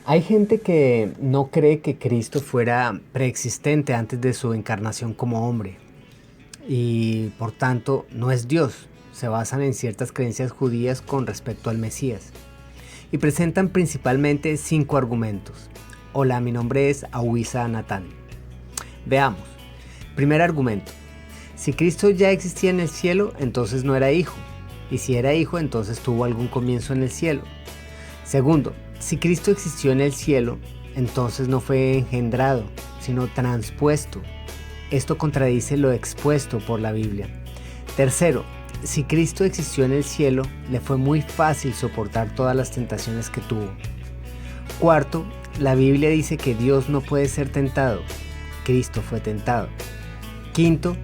Hay gente que no cree que Cristo fuera preexistente antes de su encarnación como hombre y por tanto no es Dios. Se basan en ciertas creencias judías con respecto al Mesías y presentan principalmente 5 argumentos. Hola, mi nombre es Awisa Natán. Veamos. Primer argumento. Si Cristo ya existía en el cielo, entonces no era hijo. Y si era hijo, entonces tuvo algún comienzo en el cielo. Segundo, si Cristo existió en el cielo, entonces no fue engendrado, sino transpuesto. Esto contradice lo expuesto por la Biblia. Tercero, si Cristo existió en el cielo, le fue muy fácil soportar todas las tentaciones que tuvo. Cuarto, la Biblia dice que Dios no puede ser tentado. Cristo fue tentado. Quinto,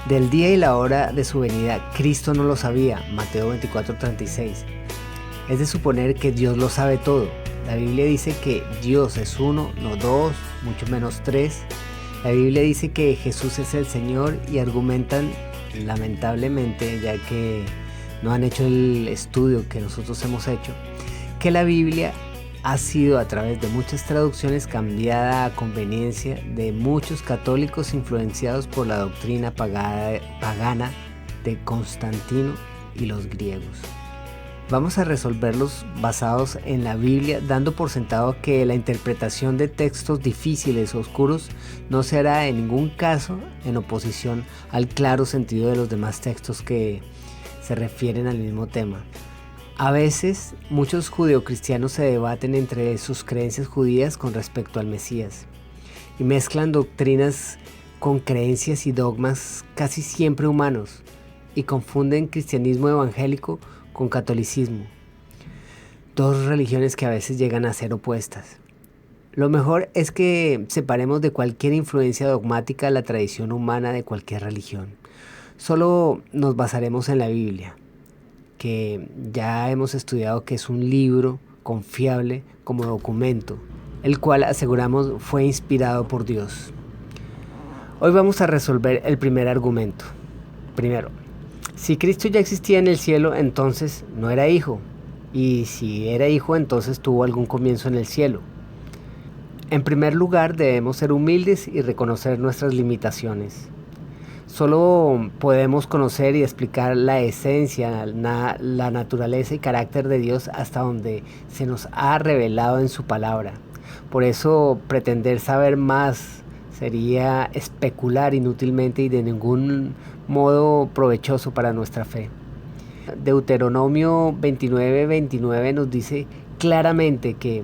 del día y la hora de su venida, Cristo no lo sabía. Mateo 24:36. Es de suponer que Dios lo sabe todo. La Biblia dice que Dios es uno, no dos, mucho menos tres. La Biblia dice que Jesús es el Señor y argumentan, lamentablemente, ya que no han hecho el estudio que nosotros hemos hecho, que la Biblia ha sido a través de muchas traducciones cambiada a conveniencia de muchos católicos influenciados por la doctrina pagana de Constantino y los griegos. Vamos a resolverlos basados en la Biblia, dando por sentado que la interpretación de textos difíciles o oscuros no se hará en ningún caso en oposición al claro sentido de los demás textos que se refieren al mismo tema. A veces, muchos judeocristianos se debaten entre sus creencias judías con respecto al Mesías y mezclan doctrinas con creencias y dogmas casi siempre humanos y confunden cristianismo evangélico con catolicismo, dos religiones que a veces llegan a ser opuestas. Lo mejor es que separemos de cualquier influencia dogmática la tradición humana de cualquier religión. Solo nos basaremos en la Biblia, que ya hemos estudiado que es un libro confiable como documento, el cual aseguramos fue inspirado por Dios. Hoy vamos a resolver el primer argumento. Primero, si Cristo ya existía en el cielo, entonces no era hijo. Y si era hijo, entonces tuvo algún comienzo en el cielo. En primer lugar, debemos ser humildes y reconocer nuestras limitaciones. Solo podemos conocer y explicar la esencia, la naturaleza y carácter de Dios hasta donde se nos ha revelado en su palabra. Por eso pretender saber más sería especular inútilmente y de ningún modo provechoso para nuestra fe. Deuteronomio 29:29 nos dice claramente que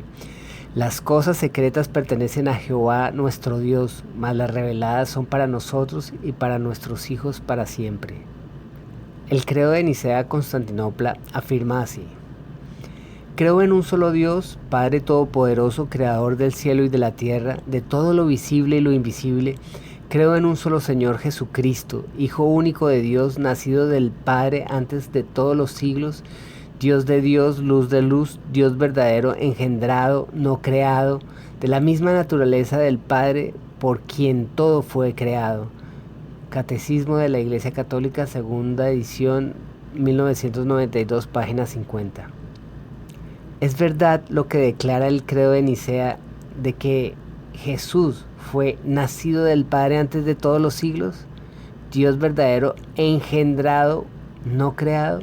las cosas secretas pertenecen a Jehová nuestro Dios, mas las reveladas son para nosotros y para nuestros hijos para siempre. El credo de Nicea-Constantinopla afirma así: creo en un solo Dios, Padre Todopoderoso, Creador del cielo y de la tierra, de todo lo visible y lo invisible. Creo en un solo Señor Jesucristo, Hijo único de Dios, nacido del Padre antes de todos los siglos, Dios de Dios, luz de luz, Dios verdadero, engendrado, no creado, de la misma naturaleza del Padre, por quien todo fue creado. Catecismo de la Iglesia Católica, segunda edición, 1992, página 50. Es verdad lo que declara el credo de Nicea de que Jesús fue nacido del Padre antes de todos los siglos, Dios verdadero, engendrado, no creado.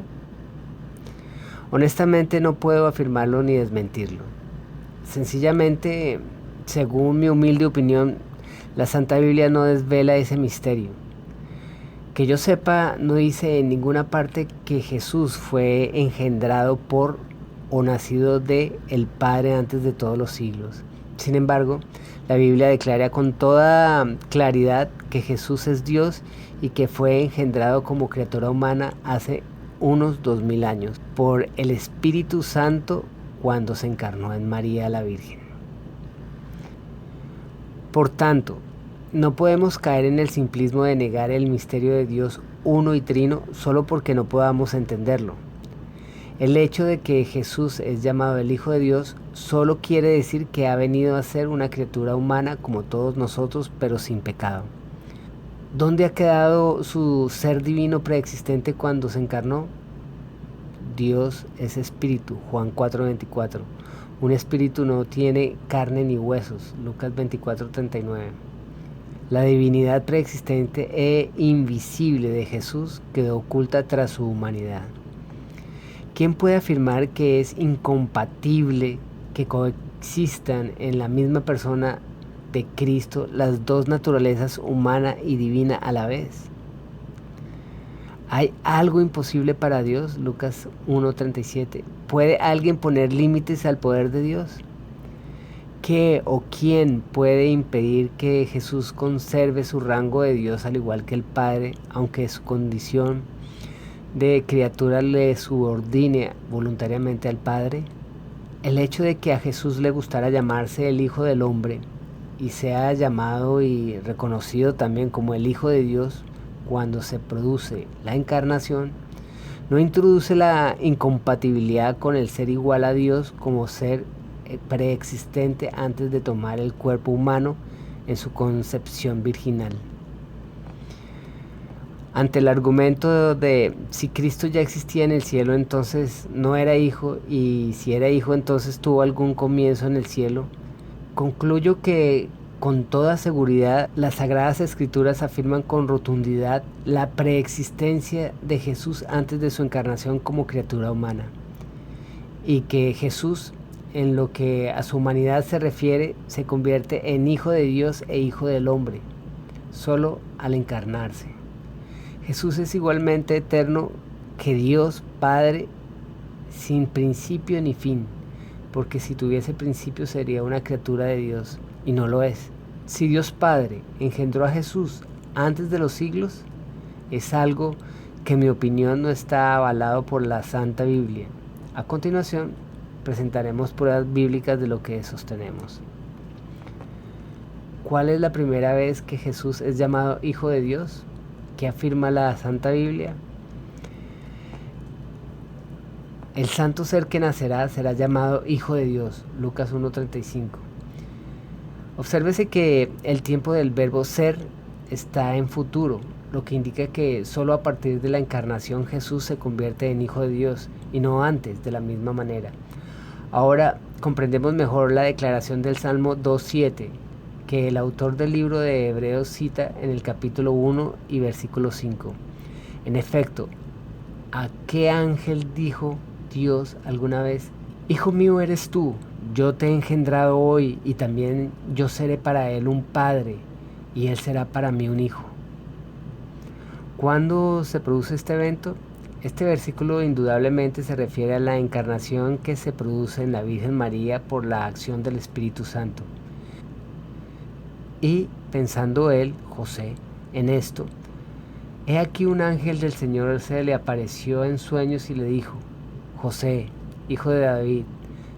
Honestamente no puedo afirmarlo ni desmentirlo. Sencillamente, según mi humilde opinión, la Santa Biblia no desvela ese misterio. Que yo sepa, no dice en ninguna parte que Jesús fue engendrado por o nacido de el Padre antes de todos los siglos. Sin embargo, la Biblia declara con toda claridad que Jesús es Dios y que fue engendrado como criatura humana hace unos 2000 años por el Espíritu Santo cuando se encarnó en María la Virgen. Por tanto, no podemos caer en el simplismo de negar el misterio de Dios uno y trino solo porque no podamos entenderlo. El hecho de que Jesús es llamado el Hijo de Dios solo quiere decir que ha venido a ser una criatura humana como todos nosotros, pero sin pecado. ¿Dónde ha quedado su ser divino preexistente cuando se encarnó? Dios es espíritu, Juan 4:24. Un espíritu no tiene carne ni huesos. Lucas 24:39. La divinidad preexistente e invisible de Jesús quedó oculta tras su humanidad. ¿Quién puede afirmar que es incompatible que coexistan en la misma persona de Cristo las dos naturalezas, humana y divina, a la vez? ¿Hay algo imposible para Dios? Lucas 1:37. ¿Puede alguien poner límites al poder de Dios? ¿Qué o quién puede impedir que Jesús conserve su rango de Dios al igual que el Padre, aunque su condición de criatura le subordine voluntariamente al Padre? El hecho de que a Jesús le gustara llamarse el Hijo del Hombre y sea llamado y reconocido también como el Hijo de Dios cuando se produce la encarnación, no introduce la incompatibilidad con el ser igual a Dios como ser preexistente antes de tomar el cuerpo humano en su concepción virginal. Ante el argumento de si Cristo ya existía en el cielo, entonces no era hijo, y si era hijo, entonces tuvo algún comienzo en el cielo, concluyo que con toda seguridad las Sagradas Escrituras afirman con rotundidad la preexistencia de Jesús antes de su encarnación como criatura humana, y que Jesús, en lo que a su humanidad se refiere, se convierte en Hijo de Dios e Hijo del Hombre, solo al encarnarse. Jesús es igualmente eterno que Dios Padre, sin principio ni fin, porque si tuviese principio sería una criatura de Dios, y no lo es. Si Dios Padre engendró a Jesús antes de los siglos, es algo que en mi opinión no está avalado por la Santa Biblia. A continuación, presentaremos pruebas bíblicas de lo que sostenemos. ¿Cuál es la primera vez que Jesús es llamado Hijo de Dios? ¿Qué afirma la Santa Biblia? El santo ser que nacerá será llamado Hijo de Dios. Lucas 1:35. Obsérvese que el tiempo del verbo ser está en futuro, lo que indica que solo a partir de la encarnación Jesús se convierte en Hijo de Dios y no antes, de la misma manera. Ahora comprendemos mejor la declaración del Salmo 2:7 que el autor del libro de Hebreos cita en el capítulo 1 y versículo 5. En efecto, ¿a qué ángel dijo Dios alguna vez: Hijo mío eres tú, yo te he engendrado hoy, y también yo seré para él un padre, y él será para mí un hijo? ¿Cuándo se produce este evento? Este versículo indudablemente se refiere a la encarnación que se produce en la Virgen María por la acción del Espíritu Santo. Y pensando él, José, en esto, he aquí un ángel del Señor se le apareció en sueños y le dijo: José, hijo de David,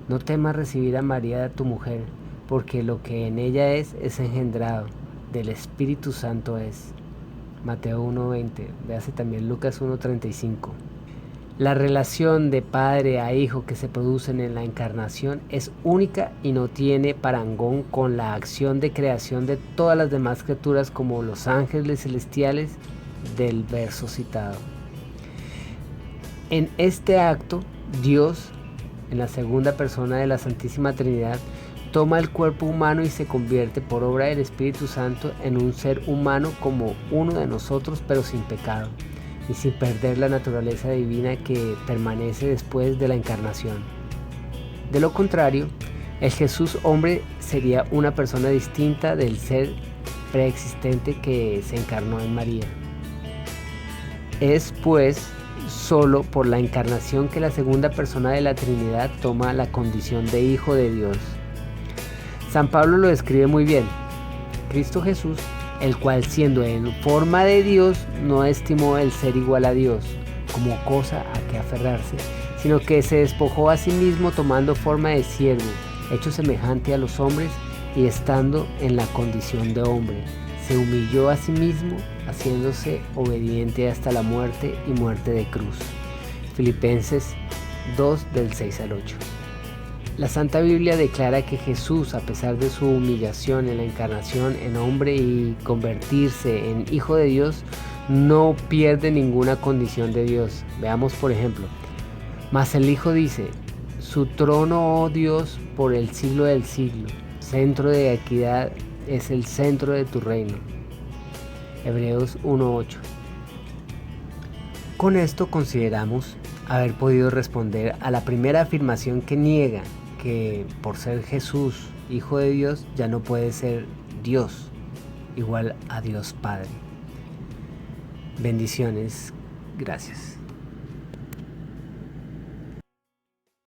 no temas recibir a María tu mujer, porque lo que en ella es engendrado, del Espíritu Santo es. Mateo 1:20, véase también Lucas 1:35. La relación de padre a hijo que se produce en la encarnación es única y no tiene parangón con la acción de creación de todas las demás criaturas como los ángeles celestiales del verso citado. En este acto, Dios, en la segunda persona de la Santísima Trinidad, toma el cuerpo humano y se convierte por obra del Espíritu Santo en un ser humano como uno de nosotros, pero sin pecado y sin perder la naturaleza divina que permanece después de la encarnación. De lo contrario, el Jesús hombre sería una persona distinta del ser preexistente que se encarnó en María. Es pues solo por la encarnación que la segunda persona de la Trinidad toma la condición de Hijo de Dios. San Pablo lo describe muy bien. Cristo Jesús, el cual siendo en forma de Dios, no estimó el ser igual a Dios como cosa a que aferrarse, sino que se despojó a sí mismo tomando forma de siervo, hecho semejante a los hombres, y estando en la condición de hombre, se humilló a sí mismo, haciéndose obediente hasta la muerte y muerte de cruz. Filipenses 2 del 6 al 8. La Santa Biblia declara que Jesús, a pesar de su humillación en la encarnación en hombre y convertirse en Hijo de Dios, no pierde ninguna condición de Dios. Veamos por ejemplo: mas el Hijo dice: Su trono, oh Dios, por el siglo del siglo. Centro de equidad es el centro de tu reino. Hebreos 1:8. Con esto consideramos haber podido responder a la primera afirmación que niega que por ser Jesús, Hijo de Dios, ya no puede ser Dios, igual a Dios Padre. Bendiciones. Gracias.